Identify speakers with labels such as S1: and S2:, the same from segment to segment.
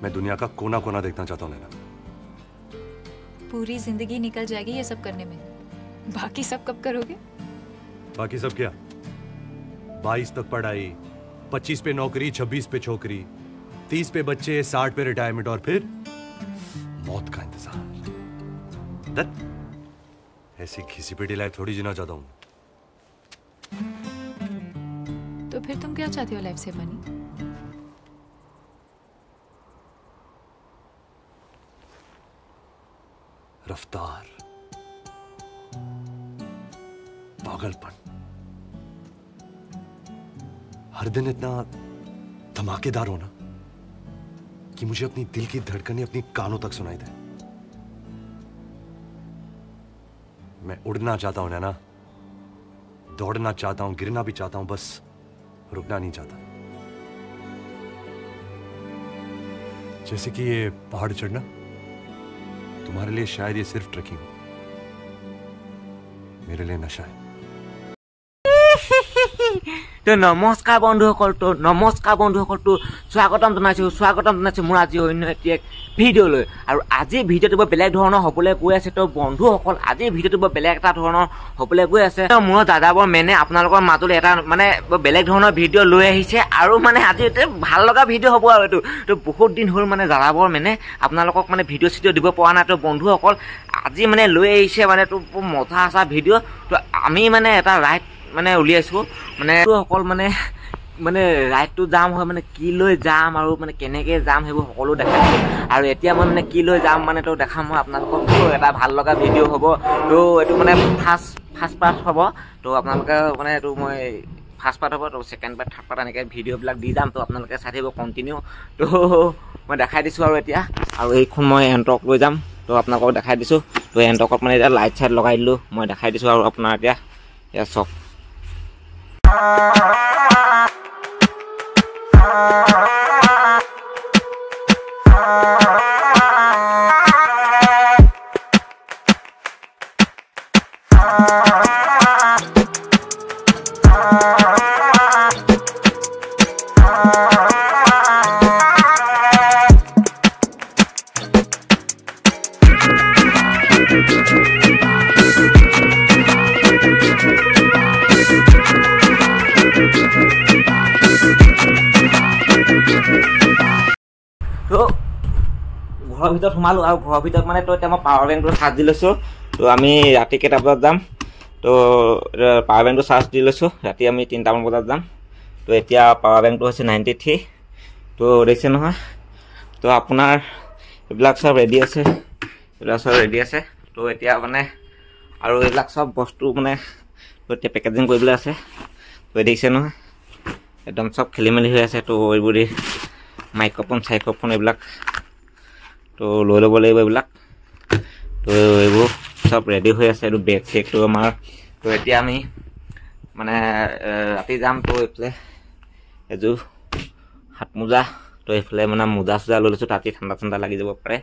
S1: मैं दुनिया का कोना कोना देखना चाहता हूँ नैना।
S2: पूरी जिंदगी निकल जाएगी ये सब करने में, बाकी सब कब करोगे?
S1: बाकी सब क्या? 22 तक पढ़ाई, 25 पे नौकरी, 26 पे छोकरी, 30 पे बच्चे, 60 पे रिटायरमेंट और फिर मौत का इंतजार। दत्त ऐसी घिसी पिटी लाइफ थोड़ी जीना चाहता हूँ।
S2: तो फिर तुम क्या चाहते हो लाइफ से बनी?
S1: रफ्तार, पागलपन, हर दिन इतना धमाकेदार होना कि मुझे अपनी दिल की धड़कनें अपनी कानों तक सुनाई दे। मैं उड़ना चाहता हूं नैना, दौड़ना चाहता हूं, गिरना भी चाहता हूं, बस रुकना नहीं चाहता। जैसे कि ये पहाड़ चढ़ना तुम्हारे लिए शायद ये सिर्फ ट्रेकिंग हो, मेरे लिए नशा है।
S3: तो नमस्कार बंधुসকল, तो नमस्कार बंधुসকল, तो स्वागतम जनाइছো মোৰ আজি অন্য এক ভিডিঅ'লৈ। আৰু আজি ভিডিঅ'টো বেলেগ ধৰণৰ হ'বলৈ গৈ আছে। তো বন্ধুসকল আজি ভিডিঅ'টো বেলেগ এটা ধৰণৰ হ'বলৈ গৈ আছে। মোৰ দাদাবৰ মেনে আপোনালোকৰ মাজলৈ এটা মানে বেলেগ ধৰণৰ ভিডিঅ' লৈ আহিছে। আৰু মানে আজি এটা ভাল লগা ভিডিঅ' হ'ব আৰু এইটো। তো বহুত দিন হ'ল মানে দাদাবৰ মেনে আপোনালোকক মানে ভিডিঅ' চিডিঅ' দিব পৰা নাই। তো বন্ধুসকল আজি মানে লৈ আহিছে মানে তো মজা আছে ভিডিঅ'। তো আমি মানে এটা ৰাইড মানে উলিয়াইছো, মানে অকল মানে মানে ৰাইডটো যাম হয়, মানে কি লৈ যাম আৰু মানে কেনেকৈ যাম সেইবোৰ সকলো দেখাইছো। আৰু এতিয়া মই মানে কি লৈ যাম মানে তো দেখাম মই আপোনালোকক। এটা ভাল লগা ভিডিঅ' হ'ব। তো এইটো মানে ফাৰ্ষ্ট পাৰ্ট হ'ব। তো আপোনালোকে মানে এইটো মই ফাৰ্ষ্ট পাৰ্ট হ'ব, তো ছেকেণ্ড পাৰ্ট, থাৰ্ড পাৰ্ট এনেকৈ ভিডিঅ'বিলাক দি যাম। তো আপোনালোকে চাই থাকিব কণ্টিনিউ। তো মই দেখাই দিছোঁ আৰু এতিয়া। আৰু এইখন মই এণ্টক লৈ যাম, তো আপোনালোকক দেখাই দিছোঁ। তো এণ্টকত মানে এতিয়া লাইট চাইট লগাই দিলোঁ, মই দেখাই দিছোঁ। আৰু আপোনাৰ এতিয়া এয়া চাওক। তো ঘৰৰ ভিতৰত সোমালোঁ। আৰু ঘৰৰ ভিতৰত মানে তো এতিয়া মই পাৱাৰ বেংকটো চাৰ্জ দি লৈছোঁ। তো আমি ৰাতি কেইটা বজাত যাম? তো পাৱাৰ বেংকটো চাৰ্জ দি লৈছোঁ, ৰাতি আমি 3টামান বজাত যাম। তো এতিয়া পাৱাৰ বেংকটো হৈছে 93। তো দেখিছে নহয়? তো আপোনাৰ এইবিলাক চব ৰেডি আছে, তো এতিয়া মানে আৰু এইবিলাক চব বস্তু মানে এতিয়া পেকেজিং কৰিবলৈ আছে। তো দেখিছে নহয় একদম চব খেলি মেলি হৈ আছে। তো এইবোৰ মাইক্ৰফোন এইবিলাক তো লৈ ল'ব লাগিব এইবিলাক। তো এইবোৰ চব ৰেডি হৈ আছে। এইটো বেগ চেগটো আমাৰ। তো এতিয়া আমি মানে ৰাতি যাম। তো এইফালে এযোৰ হাত মোজা, তো এইফালে মানে মোজা চোজা লৈ লৈছোঁ, ৰাতি ঠাণ্ডা ঠাণ্ডা লাগি যাব পাৰে।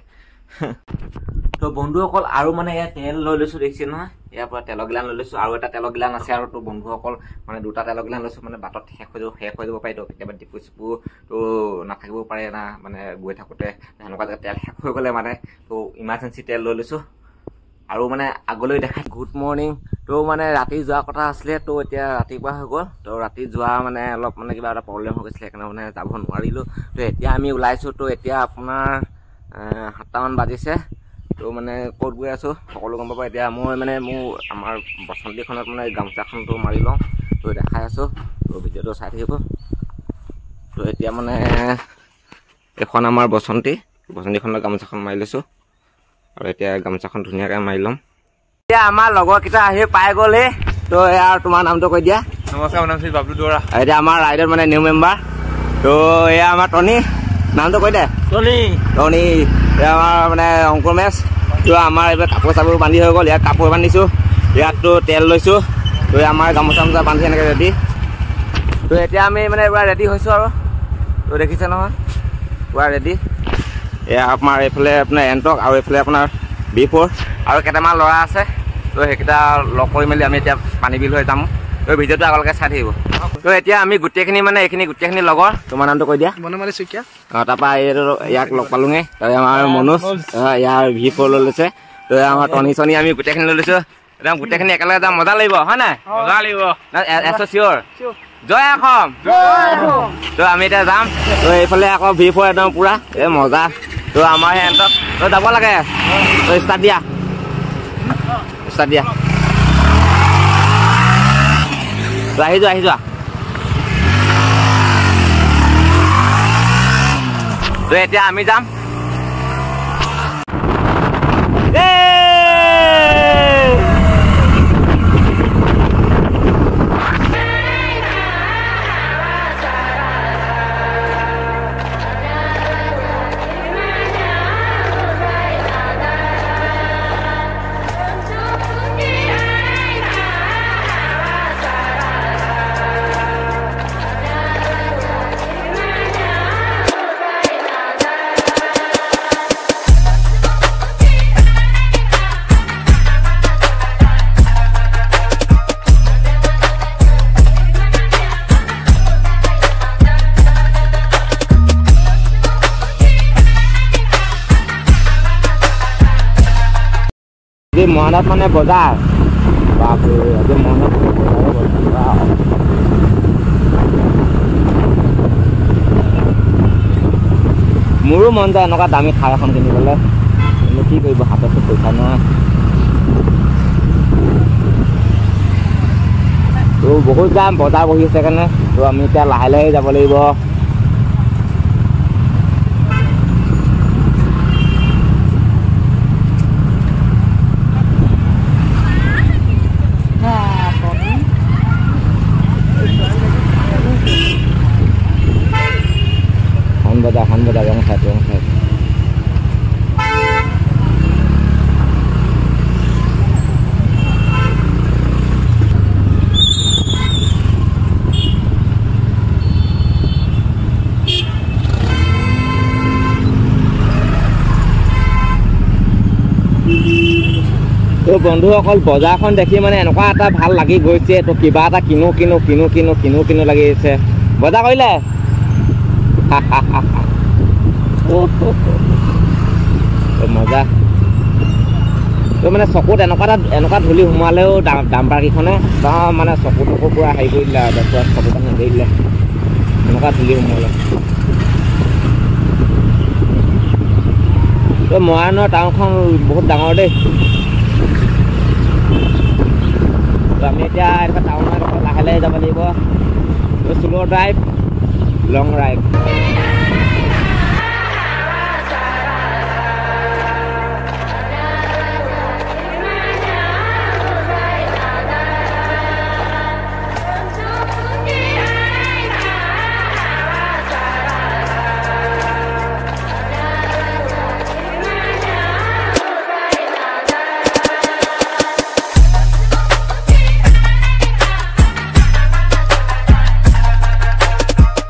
S3: তো বন্ধুসকল আৰু মানে ইয়াত তেল লৈ লৈছোঁ, দেখিছে নহয়? ইয়াৰ পৰা তেলৰ গিলান লৈ লৈছোঁ, আৰু এটা তেলৰ গিলান আছে। আৰু তো বন্ধুসকল মানে দুটা তেলৰ গিলান লৈছোঁ, মানে বাটত শেষ হৈ যাব পাৰে। তো কেতিয়াবা ডিপু চিপু তো নাথাকিব পাৰে না, মানে গৈ থাকোঁতে সেনেকুৱা জেগাত তেল শেষ হৈ গ'লে মানে তো ইমাৰ্জেঞ্চি তেল লৈ লৈছোঁ। আৰু মানে আগলৈ দেখাই গুড মৰ্ণিং। তো মানে ৰাতি যোৱা কথা আছিলে, তো এতিয়া ৰাতিপুৱা হৈ গ'ল। তো ৰাতি যোৱা মানে অলপ মানে কিবা এটা প্ৰব্লেম হৈ গৈছিলে, সেইকাৰণে মানে যাব নোৱাৰিলোঁ। তো এতিয়া আমি ওলাইছোঁ। তো এতিয়া আপোনাৰ 7টামান বাজিছে। তো মানে ক'ত গৈ আছোঁ সকলো গম পাব। এতিয়া মই মানে আমাৰ বসন্তীখনত মানে গামোচাখনটো মাৰি লওঁ, তো দেখাই আছোঁ। তো ভিডিঅ'টো চাই থাকিব। তো এতিয়া মানে এখন আমাৰ বসন্তীখনৰ গামোচাখন মাৰি লৈছোঁ। আৰু এতিয়া গামোচাখন ধুনীয়াকৈ মাৰি ল'ম। এতিয়া আমাৰ লগৰকেইটা আহি পাই গ'লে। তো এয়া তোমাৰ নামটো কৈ দিয়া।
S4: নমস্কাৰ, মোৰ নাম শ্ৰী বাবলু দুৱৰা।
S3: এতিয়া আমাৰ ৰাইডত মানে নিউ মেম্বাৰ। তো এয়া আমাৰ টনি, নামটো কৈ দে। টনি এয়া আমাৰ মানে অংকুৰ মেচ। তো আমাৰ এইবিলাক কাপোৰ চাপোৰ বান্ধি হৈ গ'ল। ইয়াত কাপোৰ বান্ধিছোঁ, ইয়াততো তেল লৈছোঁ। তো আমাৰ গামোচা বান্ধি এনেকৈ ৰেডি। তো এতিয়া আমি মানে পুৰা ৰেডি হৈছোঁ। আৰু তো দেখিছে নহয় পুৰা ৰেডি। এয়া আমাৰ এইফালে আপোনাৰ এণ্টক, আৰু এইফালে আপোনাৰ B4 আৰু কেইটামান ল'ৰা আছে। তো সেইকেইটা লগ কৰি মেলি আমি এতিয়া পানী বিল হৈ যাম। তো ভিডিঅ'টো আগলৈকে চাই থাকিব তো এতিয়া আমি গোটেইখিনি মানে এইখিনি গোটেইখিনি লগৰ তোমাৰ নামটো কৈ দিয়া
S4: বনমালী শইকীয়া
S3: তাৰপৰা ইয়াক লগ পালোঙে আমাৰ মনোজ ইয়াৰ V4 লৈ লৈছে তো আমাৰ টনি চনি আমি গোটেইখিনি লৈ লৈছোঁ একদম গোটেইখিনি একেলগে যাম মজা লাগিব হয় নাই মজা লাগিব এছ চিয়'ৰ জয় অসম তো আমি এতিয়া যাম তো এইফালে আকৌ V4 একদম পুৰা এই মজা তো আমাৰ সিহঁতক তো যাব লাগে তো ষ্টাৰ্ট দিয়া তো আহি যোৱা তো এতিয়া আমি যাম মহানাথ মানে বজাৰ বাপৰে মহানাথ মোৰো মন যায় এনেকুৱা দামী থাৰ এখন কিনিবলৈ কিন্তু কি কৰিব হাততো পইচা নাই তো বহুত যাম বজাৰ বহি আছে কাৰণে তো আমি এতিয়া লাহে লাহে যাব লাগিব Han beda yang satu তো বন্ধুসকল বজাৰখন দেখি মানে এনেকুৱা এটা ভাল লাগি গৈছে তো কিবা এটা কিনো লাগি আছে বজাৰ কৰিলে মজা তো মানে চকুত এনেকুৱা ধূলি সোমালেও ডাম্পাৰকেইখনে মানে চকু পুৰা হেৰি কৰি দিলে চকু পানী ধৰি দিলে এনেকুৱা ধূলি সোমালে তো মৰাণৰ টাউনখন বহুত ডাঙৰ দেই তো আমি এতিয়া এনেকুৱা টাউনত লাহে লাহে যাব লাগিব স্ল' ড্ৰাইভ লং ড্ৰাইভ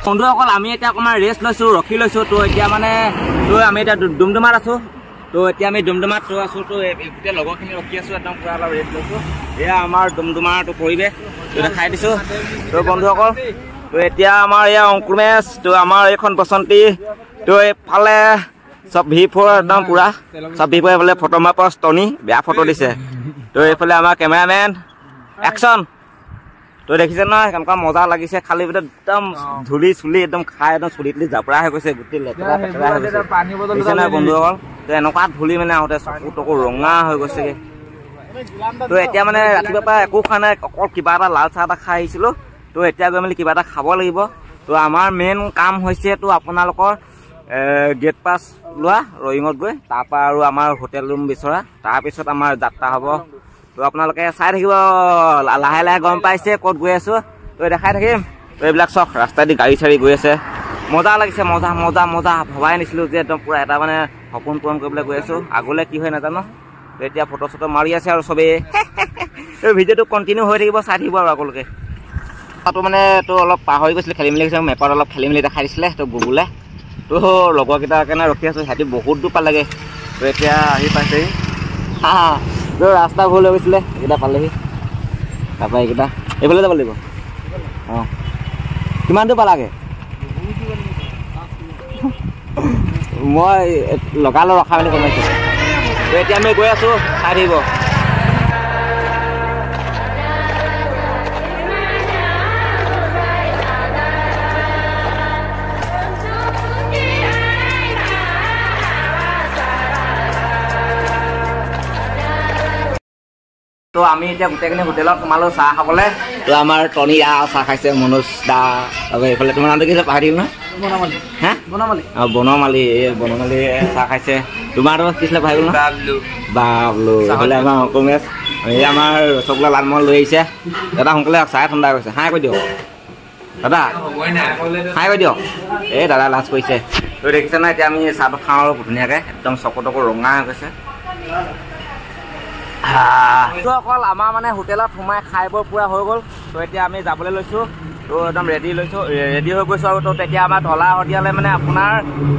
S3: বন্ধুসকল আমি এতিয়া অকণমান ৰেষ্ট লৈছোঁ ৰখি লৈছোঁ তো এতিয়া মানে তো আমি এতিয়া ডুমডুমাত আছোঁ তো এতিয়া আমি ডুমডুমাত আছোঁ তো গোটেই লগৰখিনি ৰখি আছোঁ একদম পুৰা অলপ ৰেষ্ট লৈছোঁ এয়া আমাৰ ডুমডুমাৰটো পৰিৱেশ তো দেখাই দিছোঁ তো বন্ধুসকল তো এতিয়া আমাৰ এয়া অংকুৰমেশ তো আমাৰ এইখন বসন্তী তো এইফালে চব V4 একদম পুৰা চব V4 এইফালে ফটো মাৰ পৰা টনি বেয়া ফটো দিছে তো এইফালে আমাৰ কেমেৰামেন একশ্যন তো দেখিছে নহয় কেনেকুৱা মজা লাগিছে খালি একদম ধূলি চুলি একদম খাই একদম চুলি তুলি জাপৰা হৈ গৈছে গোটেই লেতেৰা পেতেৰা হৈ গৈছে দেখিছে নহয় বন্ধুসকল তো এনেকুৱা ধূলি মানে আহোঁতে চকু টকু ৰঙা হৈ গৈছেগৈ তো এতিয়া মানে ৰাতিপুৱাৰ পৰা একো খোৱা নাই অকল কিবা এটা লাল চাহ এটা খাই আহিছিলোঁ তো এতিয়া গৈ মেলি কিবা এটা খাব লাগিব তো আমাৰ মেইন কাম হৈছে তো আপোনালোকৰ গেট পাছ লোৱা ৰয়িঙত গৈ তাৰপৰা আৰু আমাৰ হোটেল ৰুম বিচৰা তাৰপিছত আমাৰ যাত্ৰা হ'ব তো আপোনালোকে চাই থাকিব লাহে লাহে গম পাইছে ক'ত গৈ আছোঁ তো দেখাই থাকিম তো এইবিলাক চব ৰাস্তা দি গাড়ী চাড়ী গৈ আছে মজা লাগিছে মজা মজা মজা ভবাই নিছিলোঁ যে একদম পুৰা এটা মানে সপোন পূৰণ কৰিবলৈ গৈ আছোঁ আগলৈ কি হয় নাজানো তো এতিয়া ফটো চটো মাৰি আছে আৰু চবেই তো ভিডিঅ'টো কণ্টিনিউ হৈ থাকিব চাই থাকিব আৰু আগলৈকে তাতো মানে তো অলপ পাহৰি গৈছিলে খেলি মেলি গৈছে মেপত অলপ খেলি মেলি দেখাই দিছিলে তো গুগুলে তো লগৰকেইটাৰ কাৰণে ৰখি আছোঁ সিহঁতি বহুত দূৰ পালেগৈ তো এতিয়া আহি পাইছেহি তো ৰাস্তা ভুল হৈ গৈছিলে এইকেইটা পালেহি তাৰপৰা এইকেইটা এইফালে যাব লাগিব অঁ কিমান দূৰ পালাগে মই লগালো ৰখা বুলি কমাইছোঁ এতিয়া আমি গৈ আছোঁ চাই থাকিব তো আমি এতিয়া গোটেইখিনি হোটেলত সোমালোঁ চাহ খাবলৈ তো আমাৰ টনি দা চাহ খাইছে মনোজ দা তাৰপৰা এইফালে তোমাৰ নামটো কি পাহৰি থাকিল নহয় হা বনমালী এই বনমালী চাহ খাইছে তোমাৰতো কি আছিলে ভাই বোলো বাবলু এইফালে আমাৰ অকমেশ এই আমাৰ ৰসগোল্লা লালমোহন লৈ আহিছে দাদা সোনকালে চাহ ঠাণ্ডা কৰিছে হাই কৈ দিয়ক দাদা হাই কৈ দিয়ক এই দাদা লাজ কৰিছে তই দেখিছে নহয় এতিয়া আমি চাহটো খাওঁ আৰু ধুনীয়াকৈ একদম চকুতকু ৰঙা হৈ গৈছে অকল আমাৰ মানে হোটেলত সোমাই খাই বৈ পুৰা হৈ গ'ল তো এতিয়া আমি যাবলৈ লৈছোঁ তো একদম ৰেডি হৈ গৈছোঁ আৰু তো তেতিয়া আমাৰ ঢলা শদিয়ালৈ মানে আপোনাৰ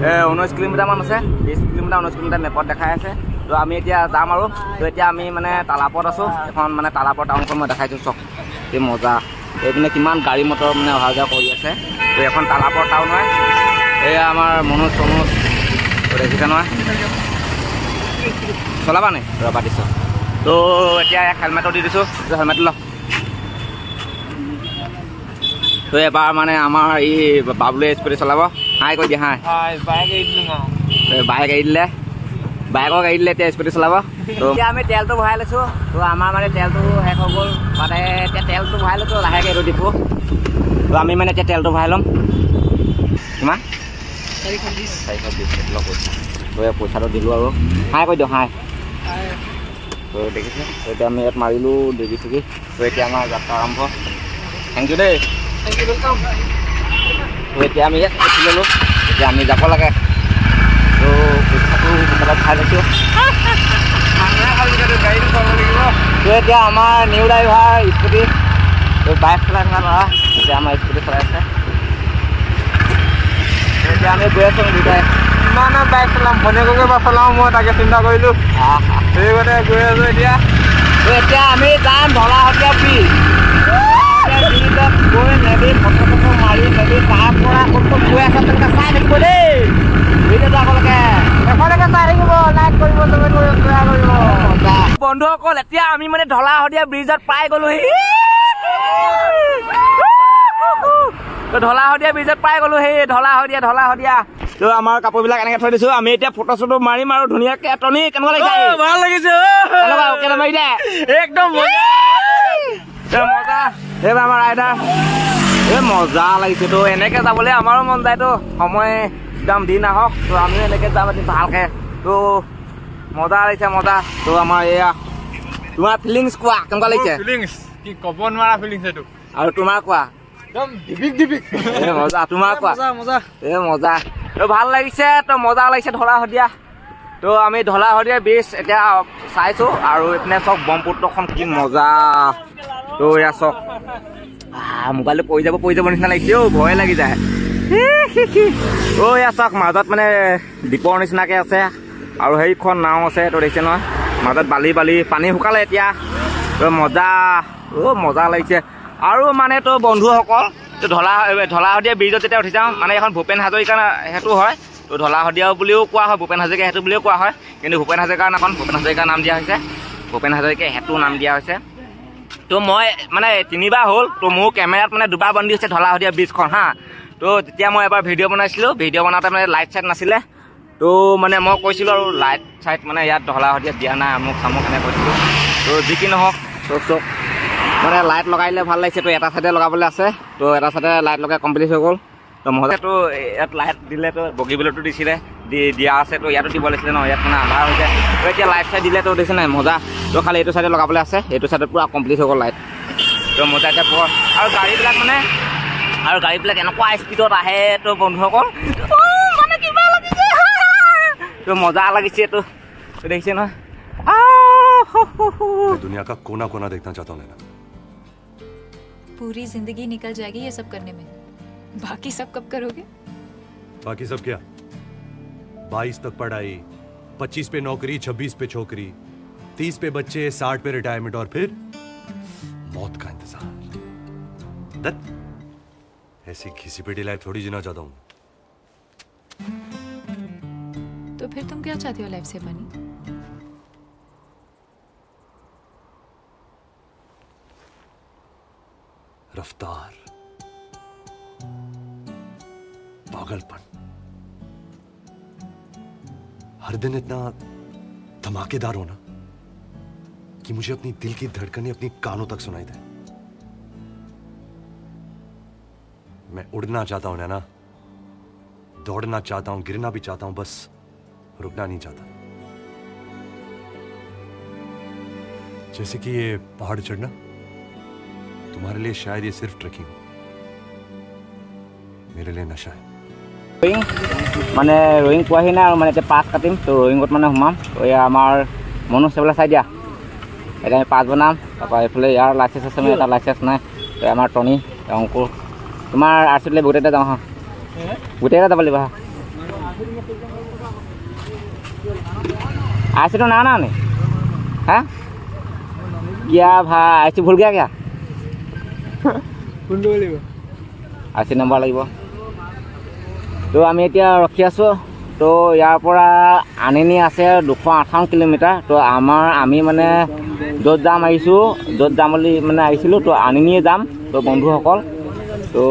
S3: 19 কিলোমিটাৰমান আছে 20 কিলোমিটাৰ 19 কিলোমিটাৰ মেপত দেখাই আছে তো আমি এতিয়া যাম আৰু তো এতিয়া আমি মানে তালাপত আছোঁ এখন মানে তালাপৰ টাউনখন মই দেখাইছোঁ চক এই মজা এইপিনে কিমান গাড়ী মটৰ মানে অহা যোৱা কৰি আছে তো এখন তালাপৰ টাউন হয় এয়া আমাৰ মনোজ চনোজ দেখিছে নহয় চলাবা নে ৰবা দিছোঁ তো এতিয়া হেলমেটো দি দিছোঁ হেলমেট ল তো এবাৰ মানে আমাৰ এই বাবলুৱে স্কুটি চলাব হাই কৈ দিয়া হাই বাইক এৰি দিলে বাইকক এৰি দিলে এতিয়া স্কুটি চলাব তো এতিয়া আমি তেলটো ভৰাই লৈছোঁ তো আমাৰ মানে তেলটো শেষ হৈ গ'ল মানে এতিয়া তেলটো ভৰাই লৈছোঁ লাহেকৈ এইটো দিব তো আমি মানে এতিয়া তেলটো ভৰাই ল'ম কিমান 420 লগ পইচা তো পইচাটো দিলোঁ আৰু হাই কৈ দিওঁ হাই তো দেখিছে তো এতিয়া আমি ইয়াত মাৰিলোঁ দেখিছোঁ কি তো এতিয়া আমাৰ যাত্ৰা আৰম্ভ থেংক ইউ দেই তো এতিয়া আমি ইয়াত উঠি ল'লোঁ এতিয়া আমি যাব লাগে তো পইচাটো হোটেলত খাই লৈছোঁ তো এতিয়া আমাৰ নিউ ড্ৰাইভাৰ স্কুটি তো বাইক চলাই থকা ল'ৰা এতিয়া আমাৰ স্কুটি চলাই আছে এতিয়া আমি গৈ আছোঁ দুটাই ইমানে বাইক চলাম ভনীয়েককে বা চলাওঁ মই তাকে চিন্তা কৰিলোঁ সেইগতে গৈ আছোঁ এতিয়া তো এতিয়া আমি যাম ঢলা শদিয়া ব্ৰিজ গৈ নদী ফটো মাৰি নদী তাৰ পৰা ক'ত গৈ আছে তেনেকৈ চাই থাকিব দেই ভিডিঅ'টো আপোনালোকে শেষলৈকে চাই থাকিব লাইক কৰিব শ্বেয়াৰ কৰিব বন্ধুসকল এতিয়া আমি মানে ঢলা শদিয়া ব্ৰিজত পাই গ'লোহি ঢলা শদিয়া ব্ৰিজত পাই গ'লো সেই ঢলা শদিয়া তো আমাৰ কাপোৰবিলাক এনেকৈ থৈ দিছোঁ আমি এতিয়া ফটো চটো মাৰিম আৰু ধুনীয়াকৈ টনি কেনেকুৱা লাগিছে ভাল লাগিছে কেনেকুৱা মাৰি দে একদম মজা এইবাৰ আমাৰ ৰাইডাৰ এই মজা লাগিছে তো এনেকৈ যাবলৈ আমাৰো মন যায়তো সময় একদম দিন আহক তো আমিও এনেকৈ যাম এদিন ভালকৈ তো মজা লাগিছে মজা তো আমাৰ এয়া তোমাৰ ফিলিংছ কোৱা কেনেকুৱা লাগিছে
S4: ফিলিংছ কি ক'ব নোৱাৰা ফিলিংছ এইটো
S3: আৰু তোমাৰ কোৱা
S4: একদম ডিবিক
S3: এই মজা তোমাৰ কোৱা এই মজা তো ভাল লাগিছে তো মজা লাগিছে ঢলা শদিয়া তো আমি ঢলা শদিয়া ব্ৰিজ এতিয়া চাইছোঁ আৰু এইপিনে চক ব্ৰহ্মপুত্ৰখন কি মজা তো এয়া চক মোবাইলটো পৰি যাব নিচিনা লাগিছে অ' ভয় লাগি যায় এয়া চক মাজত মানে দ্বীপৰ নিচিনাকৈ আছে আৰু সেইখন নাও আছে তো দেখিছে নহয় মাজত বালি পানী শুকালে এতিয়া তো মজা লাগিছে আৰু মানে তো বন্ধুসকল তো ঢলা শদিয়া ব্ৰিজত যেতিয়া উঠি যাওঁ মানে এখন ভূপেন হাজৰিকা সেইটো হয় তো ঢলা শদিয়া বুলিও কোৱা হয় ভূপেন হাজৰিকা সেইটো বুলিও কোৱা হয় কিন্তু ভূপেন হাজৰিকাৰ এখন ভূপেন হাজৰিকাৰ নাম দিয়া হৈছে ভূপেন হাজৰিকা সেইটো নাম দিয়া হৈছে তো মই মানে 3বাৰ হ'ল তো মোৰ কেমেৰাত মানে 2বাৰ বন্দী হৈছে ঢলা শদিয়া ব্ৰিজখন হা তো তেতিয়া মই এবাৰ ভিডিঅ' বনাইছিলোঁ ভিডিঅ' বনাওঁতে মানে লাইট চাইট নাছিলে তো মানে মই কৈছিলোঁ আৰু লাইট চাইট মানে ইয়াত ঢলা শদিয়াত দিয়া নাই আমুক চামুক এনেকৈ কৈছিলোঁ তো যি কি নহওক চব মানে লাইট লগাই দিলে ভাল লাগিছে তো এটা চাইডে লগাবলৈ আছে তো এটা চাইডে লাইট লগাই কমপ্লিট হৈ গ'ল তো মজাটো ইয়াত লাইট দিলে তো বগীবিলতো দিছিলে দিয়া আছে তো ইয়াতো দিব লাগিছিলে ন ইয়াত মানে আন্ধাৰ হৈছে তো এতিয়া লাইট চাইট দিলে তো দেখিছে নাই মজা তো খালি এইটো চাইডে লগাবলৈ আছে এইটো চাইডত পূৰা কমপ্লিট হৈ গ'ল লাইট তো মজা এতিয়া আৰু গাড়ীবিলাক এনেকুৱা স্পীডত আহে তো বন্ধুসকল মানে কিবা লাগিছে তো মজা লাগিছে তো দেখিছে নহয়
S1: दुनिया का कोना कोना देखना चाहता हूँ नैना
S2: पूरी जिंदगी निकल जाएगी ये सब करने में बाकी सब कब करोगे
S1: बाकी सब क्या 22 तक पढ़ाई 25 पे नौकरी 26 पे छोकरी 30 पे बच्चे 60 पे रिटायरमेंट और फिर मौत का इंतजार ऐसी घिसी पिटी लाइफ थोड़ी जीना चाहता हूँ।
S2: तो फिर तुम क्या चाहते हो लाइफ से बनी?
S1: रफ्तार, पागलपन, हर दिन इतना धमाकेदार होना कि मुझे अपनी दिल की धड़कनें अपनी कानों तक सुनाई दे। मैं उड़ना चाहता हूं नैना, दौड़ना चाहता हूं, गिरना भी चाहता हूं, बस रुकना नहीं चाहता। जैसे कि ये पहाड़ चढ़ना तुम्हारे लिए शायद ये सिर्फ ट्रेकिंग हो, मेरे लिए नशा है।
S3: रोईंग মানে रोईंग পোৱাহি নাই আৰু মানে এতিয়া পাছ কাটিম তো रोईंगত মানে সোমাম তো এয়া আমাৰ মনোজ সেইবিলাক চাই দিয়া এতিয়া আমি পাছ বনাম তাৰপৰা এইফালে ইয়াৰ লাইচেঞ্চ আছে মানে এটা লাইচেঞ্চ নাই তো আমাৰ টনি অংকুৰ তোমাৰ আৰ চি লৈ গোটেইটা যাওঁ হা গোটেইটা যাব লাগিব হা आर सी तो ना नहीं हाँ क्या भाई आर सी भूल गया क्या आर सी नम्बर लगे तो आम रखी आसो तो यार आनिनी आसे 258 किलोमीटर तो आमी माने जत जाम जत जाम माने तो आनिनिए जाम तो बंधुसकल तो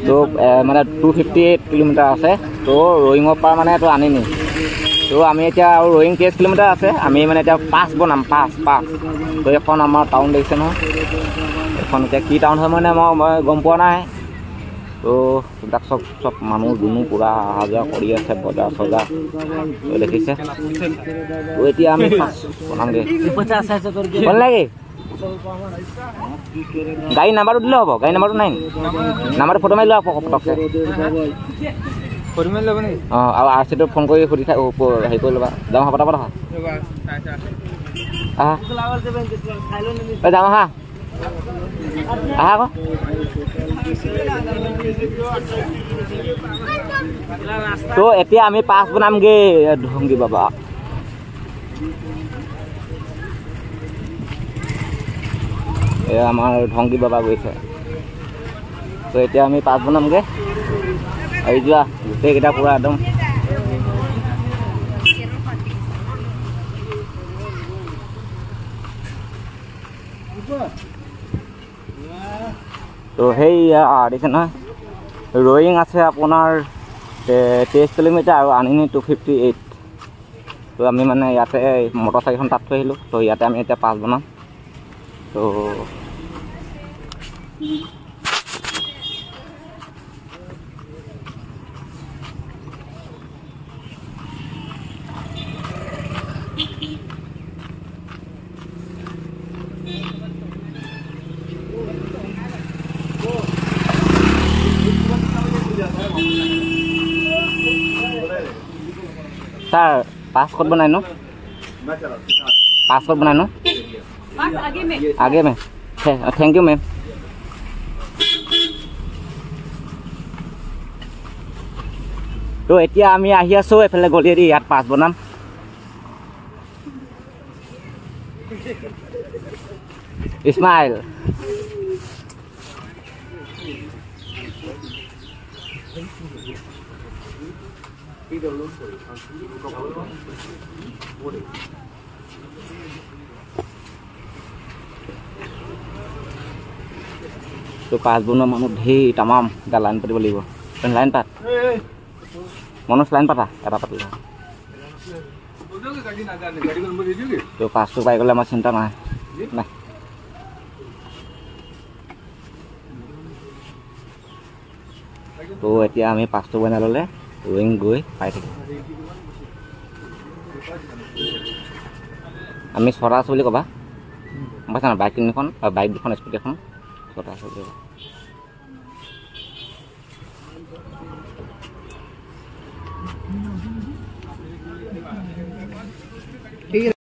S3: तो माने 258 किलोमीटर आसे तो रोईंगर पर माने तो आनिनी तो आमी एतिया रोईंग 30 किलोमीटर आसे आमी माने एतिया पास बनाम पास तो এখন আমাৰ টাউন দেখিছে নহয় এখন এতিয়া কি টাউন হয় মানে মই গম পোৱা নাই তো এইবিলাক সব মানুহ দুনু পুৰা অহা যোৱা কৰি আছে বজাৰ চজাৰ তো দেখিছে তো এতিয়া আমি পাস বনামগে 50 ভাল লাগে গাড়ী নাম্বাৰটো দিলে হ'ব গাড়ী নাম্বাৰটো নাই নাম্বাৰটো ফটো মাৰি লোৱা পটকছে ফটো মাৰি ল'ব নেকি আৰু আৰ চিটো ফোন কৰি সুধি থাক হেৰি কৰি ল'বা যাওঁ পটা পটা যাওঁ হা আহা আকৌ তো এতিয়া আমি পাছ বনামগে ধংগী বাবা এ আমাৰ ধংগী বাবা গৈছে তো এতিয়া আমি পাছ বনামগে আহি যোৱা গোটেইকেইটা পুৰা একদম তো সেই দেখিছে নহয় रोईंग আছে আপোনাৰ 23 কিলোমিটাৰ আৰু আনিনি 258 তো আমি মানে ইয়াতে মটৰচাইকেলখন তাত থৈ আহিলোঁ তো ইয়াতে আমি এতিয়া পাছ বনাম তো सर पासपोर्ट बनाए नो पासपोर्ट बनाए नो आगे में थैंक यू मैम तो এতিয়া আমি আহি আছো এফালে গলিয়েদি ইয়াত পাস বনাম ইসমাইল तो पास बना मानुह ढेर तमाम এটা লাইন পাতিব লাগিব লাইন পাত মনোজ লাইন পাতা এটা পাতিব তো পাঁচটো পাই গ'লে আমাৰ চিন্তা নাই নাই তো এতিয়া আমি পাঁচটো বনাই ল'লে रोईंग गई पाई थी आम छटा आस कबा पास ना बाइक तीन बाइक दुखन स्कुटी छटा आस